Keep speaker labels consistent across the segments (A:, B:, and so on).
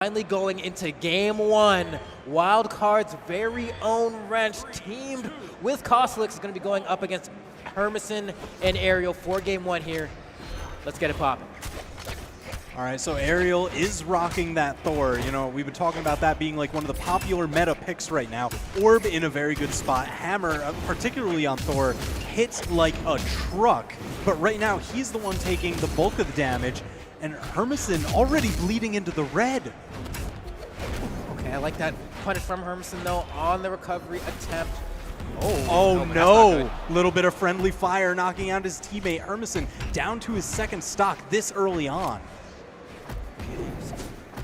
A: Finally going into game one, Wildcard's very own Wrench, teamed with Cosolix, is going to be going up against Hermisen and Aerial for game one here. Let's get it popping.
B: All right, so Aerial is rocking that Thor. You know, we've been talking about that being like one of the popular meta picks right now. Orb in a very good spot. Hammer, particularly on Thor, hits like a truck. But right now, he's the one taking the bulk of the damage. And Hermisen already bleeding into the red.
A: Okay, I like that punish from Hermisen, though, on the recovery attempt.
B: Oh no! Little bit of friendly fire knocking out his teammate Hermisen down to his second stock this early on.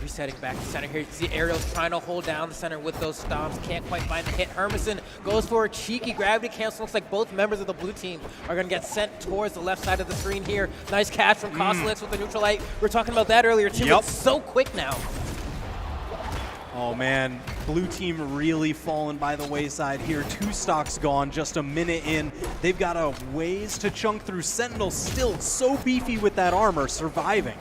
A: Resetting back to center here. You can see Aerial's trying to hold down the center with those stomps. Can't quite find the hit. Hermisen goes for a cheeky gravity cancel. Looks like both members of the blue team are going to get sent towards the left side of the screen here. Nice catch from Cosolix with the neutral light. We were talking about that earlier too. It's so quick now.
B: Oh man, blue team really fallen by the wayside here. 2 stocks gone, just a minute in. They've got a ways to chunk through. Sentinel still so beefy with that armor, surviving.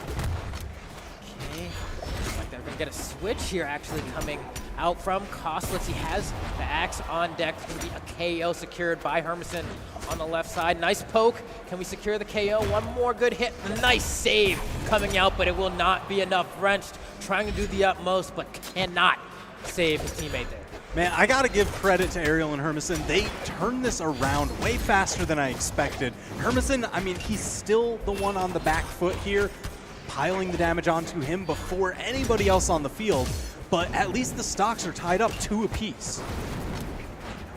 A: Get a switch here actually coming out from Cosolix. He has the axe on deck. It's going to be a KO secured by Hermisen on the left side. Nice poke. Can we secure the KO? One more good hit. Nice save coming out, but it will not be enough. Wrenched trying to do the utmost, but cannot save his teammate there.
B: Man, I gotta give credit to Aerial and Hermisen. They turned this around way faster than I expected. Hermisen, I mean, he's still the one on the back foot here, piling the damage onto him before anybody else on the field, but at least the stocks are tied up 2 apiece.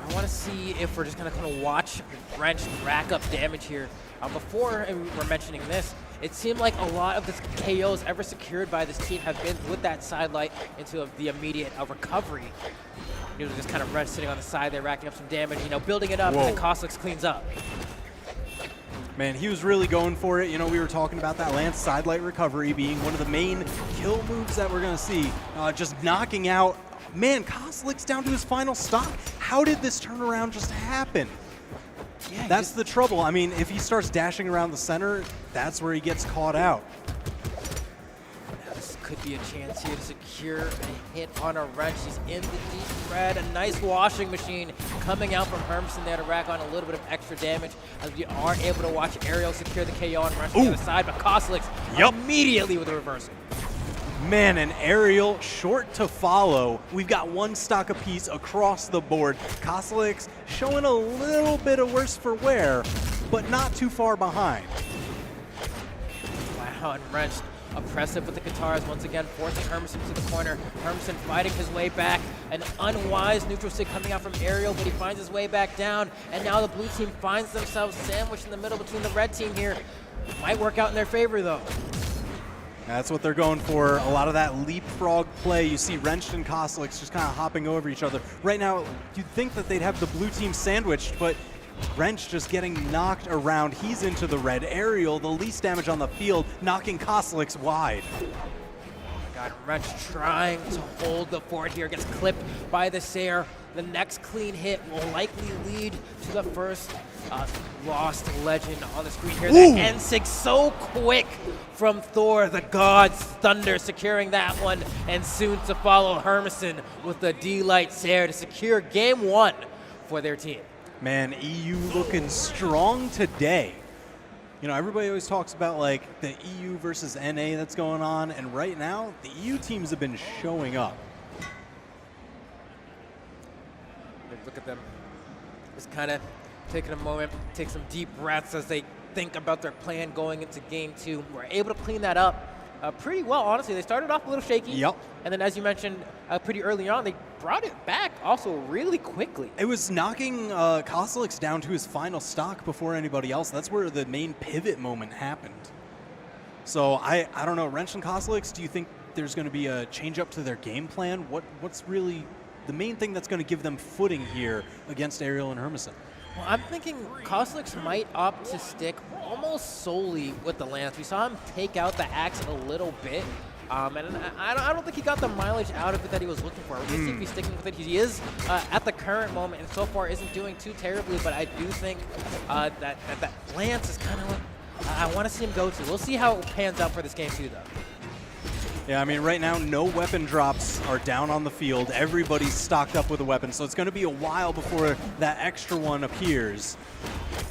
A: I want to see if we're just going to kind of watch Wrench rack up damage here. Before we're mentioning this, it seemed like a lot of the KOs ever secured by this team have been with that sidelight into the immediate recovery. It was just kind of Wrench sitting on the side there, racking up some damage, you know, building it up, and then Cosolix cleans up.
B: Man, he was really going for it. You know, we were talking about that Lance sidelight recovery being one of the main kill moves that we're going to see. Just knocking out, man, Cosolix down to his final stock. How did this turnaround just happen? Yeah, that's the trouble. I mean, if he starts dashing around the center, that's where he gets caught out.
A: Could be a chance here to secure a hit on a Wrench. He's in the deep red. A nice washing machine coming out from Hermisen there to rack on a little bit of extra damage as we are able to watch Aerial secure the KO on Wrench on the other side, but Cosolix immediately with a reversal.
B: Man, an Aerial short to follow. We've got 1 stock apiece across the board. Cosolix showing a little bit of worse for wear, but not too far behind.
A: Wow, and Wrench oppressive with the guitars once again, forcing Hermisen to the corner. Hermisen fighting his way back. An unwise neutral sig coming out from Aerial, but he finds his way back down. And now the blue team finds themselves sandwiched in the middle between the red team here. Might work out in their favor though.
B: That's what they're going for. A lot of that leapfrog play. You see Wrench and Cosolix just kind of hopping over each other. Right now, you'd think that they'd have the blue team sandwiched, but Wrench just getting knocked around. He's into the red. Aerial, the least damage on the field, knocking Cosolix wide.
A: Oh my God, Wrench trying to hold the fort here. Gets clipped by the Sayer. The next clean hit will likely lead to the first lost legend on the screen here. That N6 so quick from Thor, the God's Thunder, securing that one. And soon to follow Hermisen with the D-Light Sayer to secure game 1 for their team.
B: Man, EU looking strong today. You know, everybody always talks about like the EU versus NA that's going on, and right now, the EU teams have been showing up.
A: Look at them, just kind of taking a moment, take some deep breaths as they think about their plan going into game 2. We're able to clean that up pretty well, honestly. They started off a little shaky, and then as you mentioned pretty early on, they brought it back also really quickly.
B: It was knocking Cosolix down to his final stock before anybody else. That's where the main pivot moment happened. So I don't know, Wrench and Cosolix, do you think there's going to be a change up to their game plan? What's really the main thing that's going to give them footing here against Aerial and Hermisen?
A: Well, I'm thinking Cosolix might opt to stick almost solely with the Lance. We saw him take out the axe a little bit, and I don't think he got the mileage out of it that he was looking for. We're going to see if he's sticking with it. He is, at the current moment, and so far isn't doing too terribly, but I do think that Lance is kind of what I want to see him go to. We'll see how it pans out for this game too, though.
B: Yeah, I mean, right now, no weapon drops are down on the field. Everybody's stocked up with a weapon, so it's going to be a while before that extra one appears.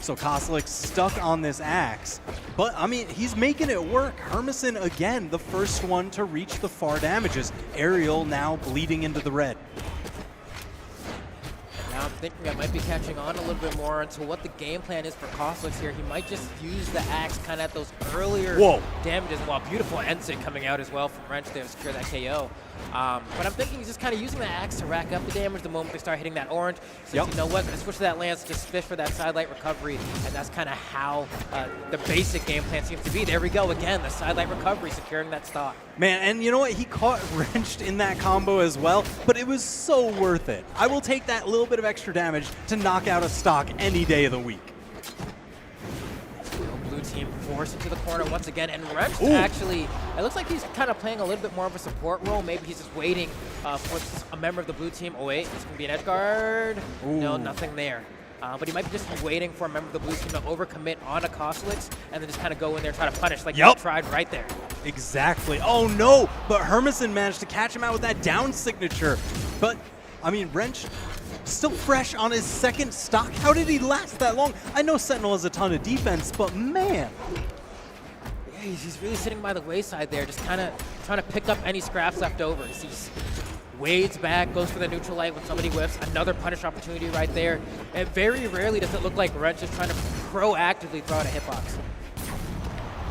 B: So Cosolix stuck on this axe. But, I mean, he's making it work. Hermisen, again, the first one to reach the far damages. Aerial now bleeding into the red.
A: Now I'm thinking I might be catching on a little bit more into what the game plan is for Cosolix here. He might just use the axe kind of at those earlier damages. Well, beautiful Ensign coming out as well from Wrench there to secure that KO. But I'm thinking he's just kind of using the axe to rack up the damage the moment they start hitting that orange. So you know what, gonna switch to that lance, just fish for that sidelight recovery, and that's kind of how the basic game plan seems to be. There we go again, the sidelight recovery, securing that stock.
B: Man, and you know what? He caught Wrenched in that combo as well, but it was so worth it. I will take that little bit of extra damage to knock out a stock any day of the week.
A: Blue team forced into the corner once again, and Wrench actually, it looks like he's kind of playing a little bit more of a support role. Maybe he's just waiting for a member of the blue team. Oh wait, it's gonna be an edge guard. No, nothing there. But he might just be waiting for a member of the blue team to overcommit on a Cosolix and then just kind of go in there and try to punish like he tried right there.
B: Exactly. Oh no, but Hermisen managed to catch him out with that down signature. But, I mean, Wrench still fresh on his second stock. How did he last that long? I know Sentinel has a ton of defense, but man.
A: Yeah, he's really sitting by the wayside there, just kind of trying to pick up any scraps left over. He's wades back, goes for the neutral light when somebody whiffs. Another punish opportunity right there. And very rarely does it look like Wrench is trying to proactively throw out a hitbox.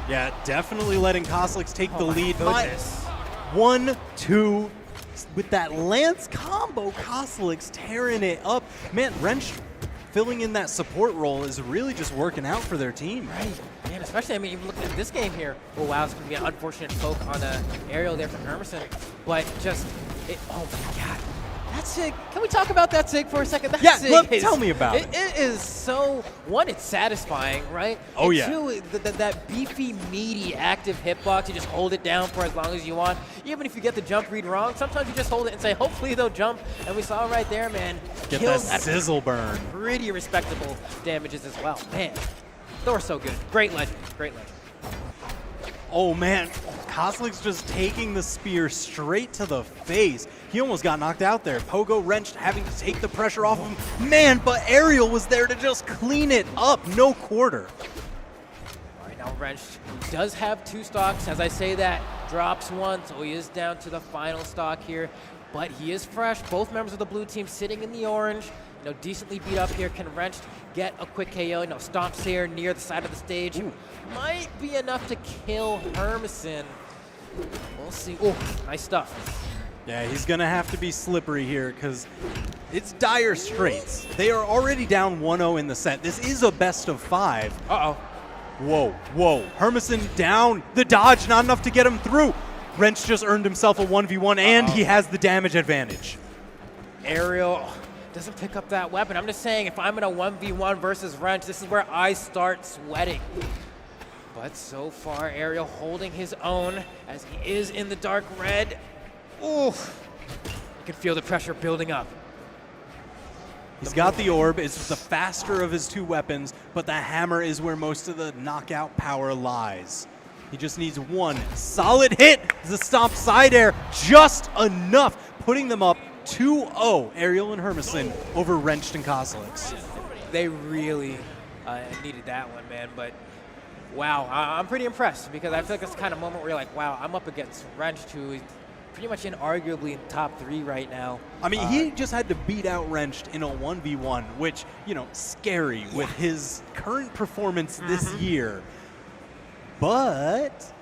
B: Yeah, definitely letting Cosolix take the lead.
A: Goodness.
B: 1-2 with that Lance combo. Cosolix tearing it up. Man, Wrench filling in that support role is really just working out for their team.
A: Right. Man, especially, I mean, even looking at this game here. Oh, wow, it's going to be an unfortunate poke on the aerial there from Hermisen. But just, oh my God. That's sick. Can we talk about that sig for a second? That's sick.
B: Tell me about it.
A: It is so, one, it's satisfying, right?
B: Oh,
A: and
B: yeah.
A: Two, that beefy, meaty, active hitbox, you just hold it down for as long as you want. Even if you get the jump read wrong, sometimes you just hold it and say, hopefully they'll jump. And we saw right there, man.
B: Get that sizzle burn.
A: Pretty respectable damages as well. Man, they were so good. Great legend. Great legend.
B: Oh man, Cosolix just taking the spear straight to the face. He almost got knocked out there. Pogo Wrenched having to take the pressure off him. Man, but Aerial was there to just clean it up. No quarter.
A: All right, now Wrenched does have two stocks. As I say that, drops one, so he is down to the final stock here. But he is fresh. Both members of the blue team sitting in the orange. You know, decently beat up here. Can Wrenched get a quick KO? You know, stomps here near the side of the stage. Might be enough to kill Hermisen. We'll see. Oh, nice stuff.
B: Yeah, he's going to have to be slippery here because it's dire straits. They are already down 1-0 in the set. This is a best of 5.
A: Uh-oh.
B: Whoa. Hermisen down. The dodge, not enough to get him through. Wrench just earned himself a 1v1, and he has the damage advantage.
A: Aerial doesn't pick up that weapon. I'm just saying, if I'm in a 1v1 versus Wrench, this is where I start sweating. But so far, Aerial holding his own as he is in the dark red. Oof. You can feel the pressure building up.
B: He's got the orb. It's the faster of his two weapons, but the hammer is where most of the knockout power lies. He just needs one solid hit. The stomp side air, just enough, putting them up 2-0, Aerial and Hermisen over Wrenched and Cosolix.
A: They really needed that one, man. But wow, I'm pretty impressed because I feel like it's the kind of moment where you're like, wow, I'm up against Wrenched, who is pretty much inarguably in top 3 right now.
B: I mean, he just had to beat out Wrenched in a 1v1, which, you know, scary with his current performance this year. But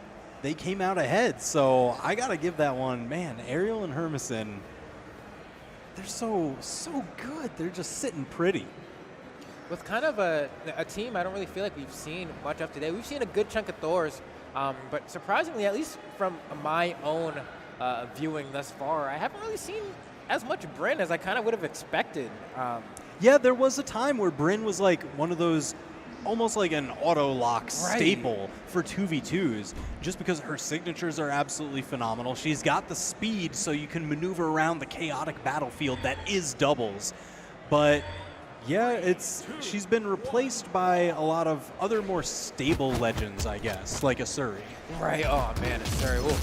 B: they came out ahead, so I got to give that one, man, Aerial and Hermisen, they're so good. They're just sitting pretty.
A: With kind of a team I don't really feel like we've seen much of today. We've seen a good chunk of Thors, but surprisingly, at least from my own viewing thus far, I haven't really seen as much Brynn as I kind of would have expected.
B: Yeah, there was a time where Brynn was like one of those almost like an auto-lock staple for 2v2s, just because her signatures are absolutely phenomenal. She's got the speed so you can maneuver around the chaotic battlefield that is doubles. But yeah, she's been replaced by a lot of other more stable legends, I guess, like Asuri.
A: Right, oh man, Asuri.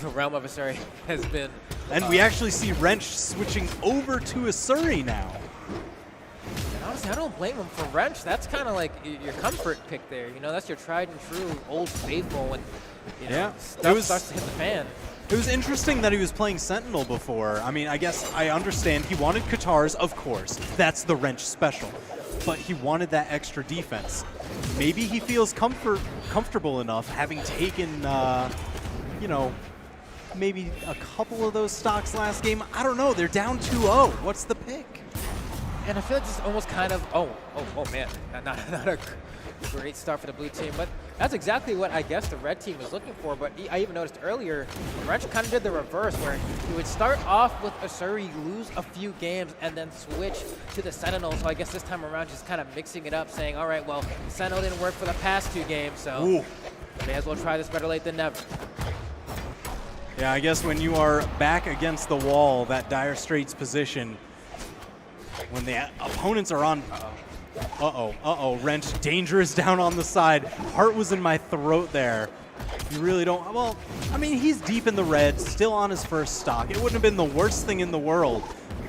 A: the realm of Asuri has been.
B: And we actually see Wrench switching over to Asuri now.
A: And honestly, I don't blame him for Wrench. That's kind of like your comfort pick there. You know, that's your tried and true old faithful when stuff starts to hit the fan.
B: It was interesting that he was playing Sentinel before. I mean, I guess I understand he wanted Katars, of course. That's the Wrench special. But he wanted that extra defense. Maybe he feels comfortable enough having taken, you know, maybe a couple of those stocks last game. I don't know. They're down 2-0. What's the pick?
A: And I feel like this is almost kind of, oh man, not a great start for the blue team, but that's exactly what I guess the red team was looking for. But I even noticed earlier, Wrench kind of did the reverse, where he would start off with Asuri, lose a few games, and then switch to the Sentinel. So I guess this time around, just kind of mixing it up, saying, all right, well, the Sentinel didn't work for the past 2 games, so may as well try this, better late than never.
B: Yeah, I guess when you are back against the wall, that Dire Straits position, when the opponents are on... Wrench, dangerous down on the side. Heart was in my throat there. You really don't... Well, I mean, he's deep in the red, still on his first stock. It wouldn't have been the worst thing in the world,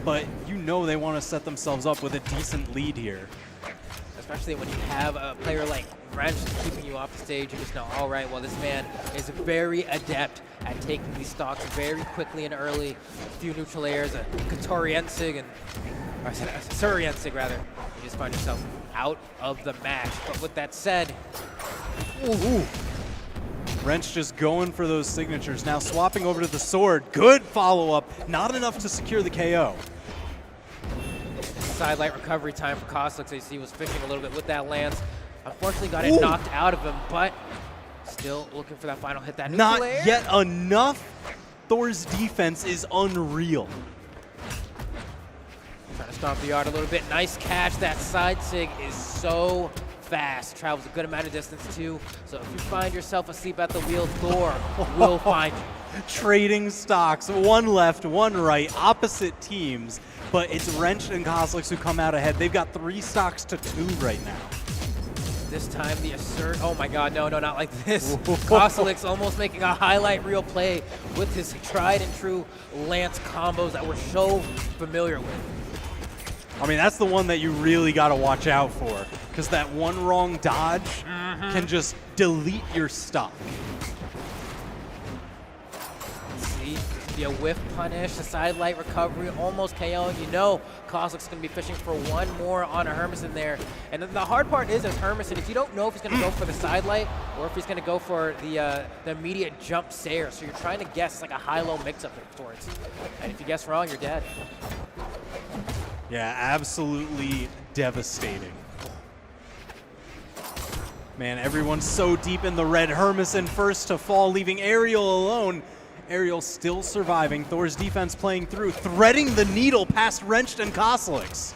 B: but you know they want to set themselves up with a decent lead here.
A: Especially when you have a player like Wrench keeping you off the stage, you just know, all right, well, this man is very adept at taking these stocks very quickly and early. A few neutral airs, a Katoriensig, or Suriensig rather. You just find yourself out of the match. But with that said,
B: Wrench just going for those signatures. Now swapping over to the sword. Good follow-up. Not enough to secure the KO.
A: Side light recovery time for Cosolix. You see, he was fishing a little bit with that lance. Unfortunately, got it knocked out of him, but still looking for that final hit. That
B: not yet enough. Thor's defense is unreal.
A: Trying to stomp the yard a little bit. Nice catch. That side sig is so fast. Travels a good amount of distance, too. So if you find yourself asleep at the wheel, Thor will find you.
B: Trading stocks. One left, one right. Opposite teams. But it's Wrench and Cosolix who come out ahead. They've got 3 stocks to 2 right now.
A: This time the assert, oh my god, no, not like this. Cosolix almost making a highlight reel play with his tried and true lance combos that we're so familiar with.
B: I mean, that's the one that you really got to watch out for, because that one wrong dodge can just delete your stock.
A: See, be a whiff punish, a side light recovery, almost KO. You know Cosolix is going to be fishing for one more on a Hermisen there. And the hard part is, as Hermisen, if you don't know if he's going to go for the side light or if he's going to go for the immediate jump Sayer. So you're trying to guess like a high-low mix-up of sorts. And if you guess wrong, you're dead.
B: Yeah, absolutely devastating. Man, everyone's so deep in the red. Hermisen first to fall, leaving Ariel alone. Ariel still surviving. Thor's defense playing through, threading the needle past Wrench and Cosolix.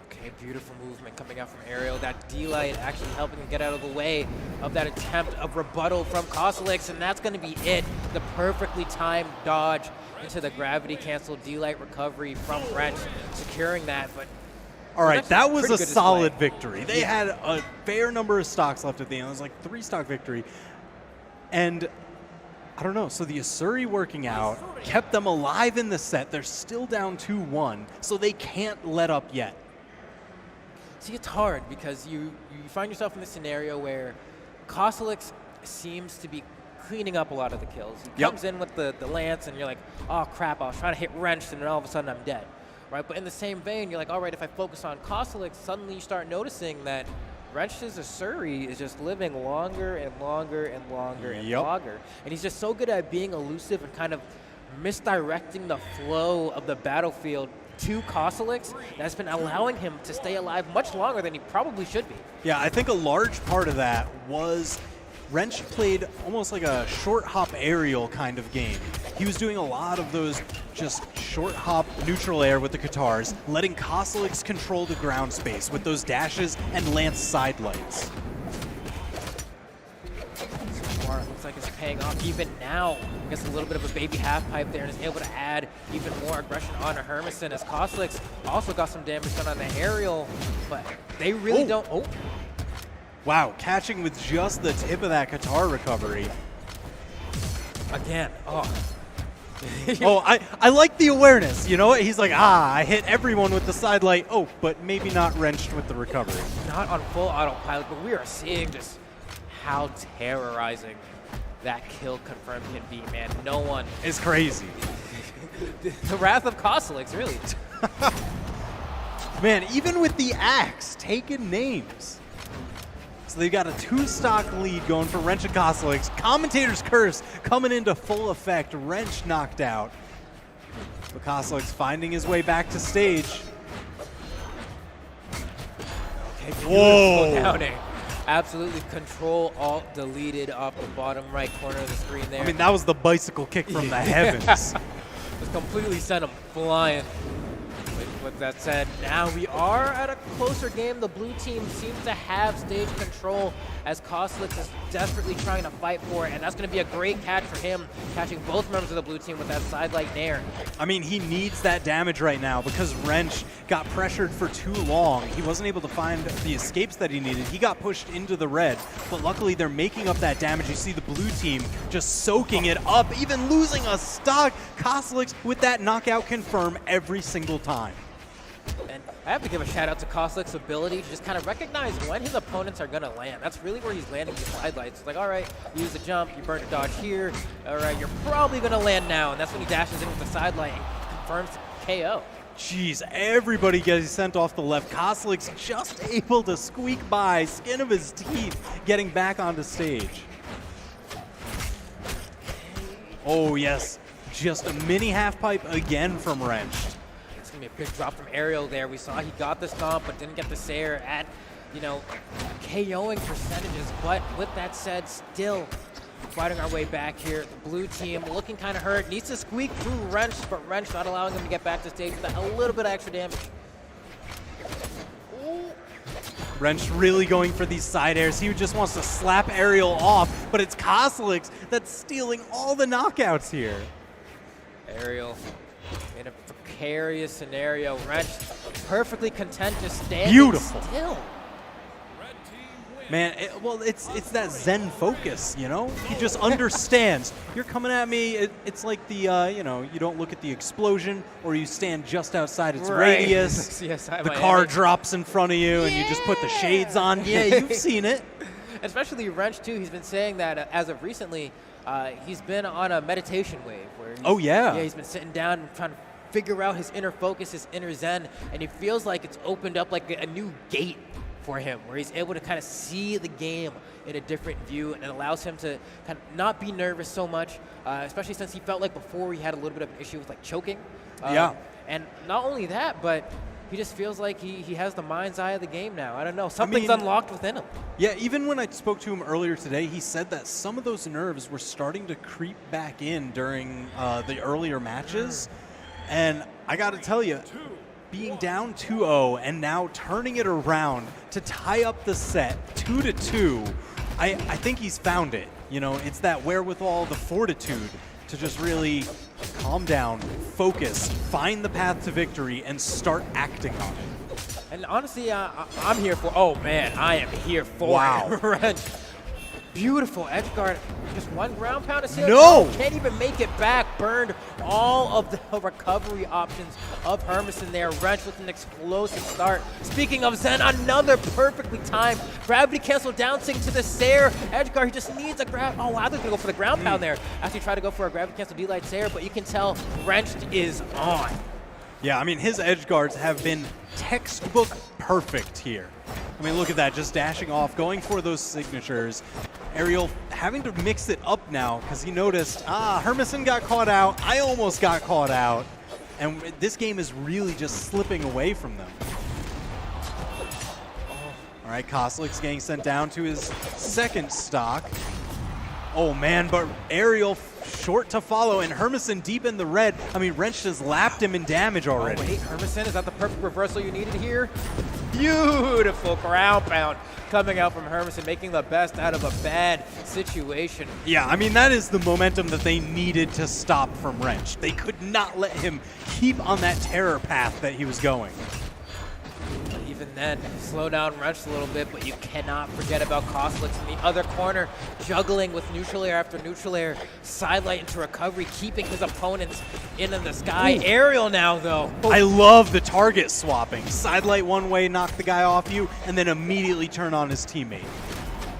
A: Okay, beautiful movement coming out from Ariel. That D-Light actually helping him get out of the way of that attempt of rebuttal from Cosolix, and that's going to be it. The perfectly timed dodge into the gravity cancel D-Light recovery from Wrench, securing that. But
B: all right, that was a solid victory. They had a fair number of stocks left at the end. It was like 3-stock victory. And I don't know, so the Asuri working out kept them alive in the set. They're still down 2-1, so they can't let up yet.
A: See, it's hard because you find yourself in this scenario where Cosolix seems to be cleaning up a lot of the kills. He comes in with the lance and you're like, oh crap, I was trying to hit Wrench and then all of a sudden I'm dead. Right? But in the same vein, you're like, all right, if I focus on Cosolix, suddenly you start noticing that Wrench's Asuri is just living longer and longer and longer and longer. And he's just so good at being elusive and kind of misdirecting the flow of the battlefield to Cosolix that's been allowing him to stay alive much longer than he probably should be.
B: Yeah, I think a large part of that was Wrench played almost like a short hop aerial kind of game. He was doing a lot of those just short hop neutral air with the Katars, letting Cosolix control the ground space with those dashes and lance side lights.
A: So far, it looks like it's paying off. Even now, gets a little bit of a baby half pipe there and is able to add even more aggression on a Hermisen, as Cosolix also got some damage done on the aerial, but they really don't. Oh.
B: Wow, catching with just the tip of that Katar recovery.
A: Again. Oh.
B: Oh, I like the awareness. You know what? He's like, I hit everyone with the side light. Oh, but maybe not wrenched with the recovery.
A: Not on full autopilot, but we are seeing just how terrorizing that kill confirm can be, man. No one.
B: It's crazy.
A: The wrath of Cosolix, really.
B: Man, even with the axe, taking names. So they've got a 2-stock lead going for Wrench and Cosolix. Commentator's Curse coming into full effect. Wrench knocked out. But Cosolix finding his way back to stage.
A: Okay, beautiful downing. Absolutely control, alt, deleted off the bottom right corner of the screen there.
B: I mean, that was the bicycle kick from the heavens.
A: Just completely sent him flying. With that said, now we are at a closer game. The blue team seems to have stage control as Cosolix is desperately trying to fight for it, and that's going to be a great catch for him, catching both members of the blue team with that side light nair.
B: I mean, he needs that damage right now because Wrench got pressured for too long. He wasn't able to find the escapes that he needed. He got pushed into the red, but luckily they're making up that damage. You see the blue team just soaking it up, even losing a stock. Cosolix with that knockout confirm every single time.
A: And I have to give a shout out to Cosolix's ability to just kind of recognize when his opponents are going to land. That's really where he's landing these side lights. It's like, all right, you use the jump, you burn a dodge here. All right, you're probably going to land now. And that's when he dashes in with the side light and confirms KO.
B: Jeez, everybody gets sent off the left. Cosolix just able to squeak by, skin of his teeth, getting back onto stage. Oh, yes. Just a mini half pipe again from Wrench.
A: A big drop from Aerial there. We saw he got the stomp but didn't get the Sayer at, you know, KOing percentages. But with that said, still fighting our way back here. The blue team looking kind of hurt. Needs to squeak through Wrench, but Wrench not allowing him to get back to stage with a little bit of extra damage. Ooh.
B: Wrench really going for these side airs. He just wants to slap Aerial off, but it's Cosolix that's stealing all the knockouts here.
A: Aerial in a precarious scenario. Wrench perfectly content to stand
B: beautiful
A: still.
B: Man, it's that Zen focus, you know? He just understands. You're coming at me, it's like the, you know, you don't look at the explosion or you stand just outside its radius. The car drops in front of you and you just put the shades on. Yeah, you've seen it.
A: Especially Wrench, too. He's been saying that as of recently, he's been on a meditation wave. Where
B: yeah,
A: he's been sitting down and trying to figure out his inner focus, his inner Zen, and he feels like it's opened up like a new gate for him, where he's able to kind of see the game in a different view, and it allows him to kind of not be nervous so much, especially since he felt like before he had a little bit of an issue with like choking. And not only that, but he just feels like he has the mind's eye of the game now. I don't know. Something's unlocked within him.
B: Yeah, even when I spoke to him earlier today, he said that some of those nerves were starting to creep back in during the earlier matches. And I got to tell you, being down 2-0 and now turning it around to tie up the set 2-2, I think he's found it. You know, it's that wherewithal, the fortitude to just really calm down, focus, find the path to victory, and start acting on it.
A: And honestly, I'm here for, oh man, I am here for Wrench. Beautiful edge guard, just one ground pound to seal.
B: No!
A: Can't even make it back. Burned all of the recovery options of Hermisen there. Wrench with an explosive start. Speaking of Zen, another perfectly timed gravity cancel down sync to the Sayer. Edge guard, he just needs a grab. Oh, wow, they're gonna go for the ground pound there. Actually try to go for a gravity cancel D-Light Sayer, but you can tell Wrenched is on.
B: Yeah, I mean, his edge guards have been textbook perfect here. I mean, look at that, just dashing off, going for those signatures. Aerial having to mix it up now because he noticed, Hermisen got caught out, I almost got caught out, and this game is really just slipping away from them. All right, Cosolix getting sent down to his second stock. Oh man, but Aerial short to follow, and Hermisen deep in the red. I mean, Wrench just lapped him in damage already.
A: Oh wait, Hermisen, is that the perfect reversal you needed here? Beautiful ground pound coming out from Hermisen, making the best out of a bad situation.
B: Yeah, I mean, that is the momentum that they needed to stop from Wrench. They could not let him keep on that terror path that he was going.
A: Even And then slow down Wrench a little bit, but you cannot forget about Cosolix in the other corner, juggling with neutral air after neutral air, sidelight into recovery, keeping his opponents in the sky. Ooh. Aerial now, though.
B: I love the target swapping. Sidelight one way, knock the guy off you, and then immediately turn on his teammate.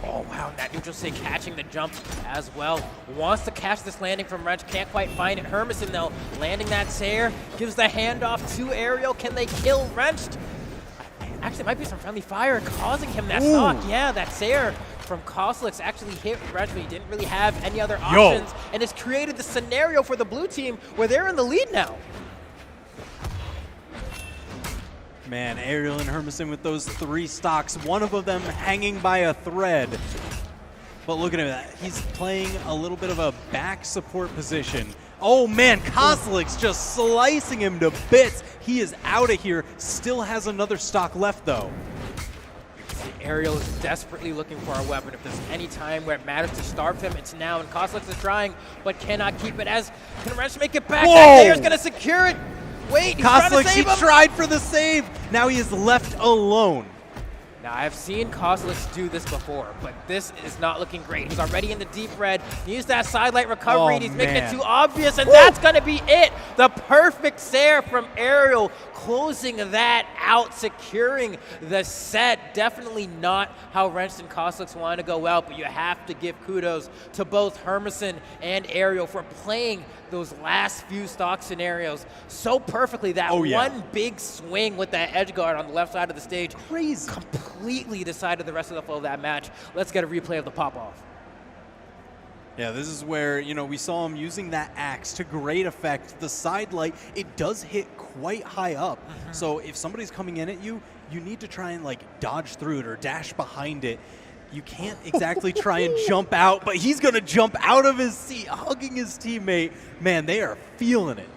A: Oh, wow, that neutral state catching the jump as well. Wants to catch this landing from Wrench, can't quite find it. Hermisen, though, landing that Sayer, gives the handoff to Aerial. Can they kill Wrench? Actually, it might be some friendly fire causing him that stock. Yeah, that Sayer from Cosolix actually hit Wrench, but he didn't really have any other options. And it's created the scenario for the blue team where they're in the lead now.
B: Man, Aerial and Hermisen with those 3 stocks, one of them hanging by a thread. But look at him, he's playing a little bit of a back support position. Oh man, Cosolix just slicing him to bits. He is out of here, still has another stock left though.
A: Aerial is desperately looking for a weapon. If there's any time where it matters to starve him, it's now. And Cosolix is trying, but cannot keep it as can Wrench make it back. That Sayer's gonna secure it. Wait, he's trying to save him.
B: He tried for the save. Now he is left alone.
A: Now, I've seen Cosolix do this before, but this is not looking great. He's already in the deep red. He used that sidelight recovery, and he's making it too obvious, and that's going to be it. The perfect Sayer from Aerial, closing that out, securing the set. Definitely not how Wrench and Cosolix want to go out, but you have to give kudos to both Hermisen and Aerial for playing those last few stock scenarios so perfectly. That one big swing with that edge guard on the left side of the stage.
B: Crazy.
A: Completely decided the rest of the flow of that match. Let's get a replay of the pop-off.
B: Yeah, this is where, you know, we saw him using that axe to great effect. The side light, it does hit quite high up. So if somebody's coming in at you, you need to try and like dodge through it or dash behind it. You can't exactly try and jump out, but he's going to jump out of his seat, hugging his teammate. Man, they are feeling it.